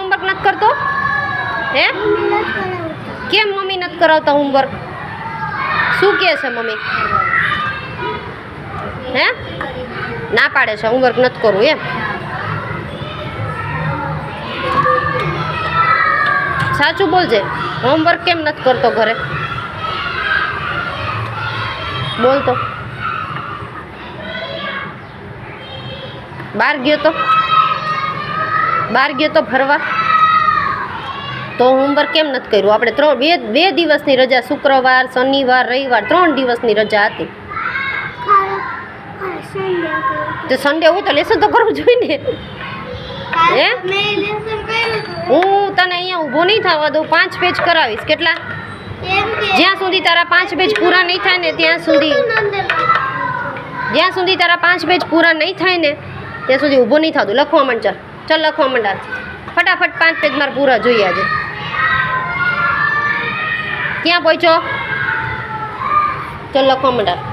Homework નથી કરતો? હે કેમ મમ્મી નથી કરાવતા હોમવર્ક? શું કહે છે મમ્મી? હે ના પાડે છે હોમવર્ક નથી કરવું એમ? સાચું બોલજે, હોમવર્ક કેમ નથી કરતો ઘરે? બોલ તો. બહાર ગયો તો ફરવા, તો હોમવર્ક કેમ નથી કર્યું? આપણે બે દિવસની રજા, શુક્રવાર, શનિવાર, રવિવાર 3 દિવસની રજા હતી. તો સન્ડે હું તો લેસન તો કરવું જોઈએ ને. હે હું તને અહીંયા ઊભો નહીં થવા દઉં, 5 પેજ કરાવીશ. કેટલા? જ્યાં સુધી તારા 5 પેજ પૂરા નહીં થાય ને ત્યાં સુધી તારા 5 પેજ પૂરા નહીં થાય ને ત્યાં સુધી ઊભો નહીં થતું. લખવા માંડ, ચાલ લખવા માંડ. ફટાફટ 5 પેજ મારે પૂરા જોઈએ આજે. ક્યાં પહોંચો? ચાલ લખવા માંડ.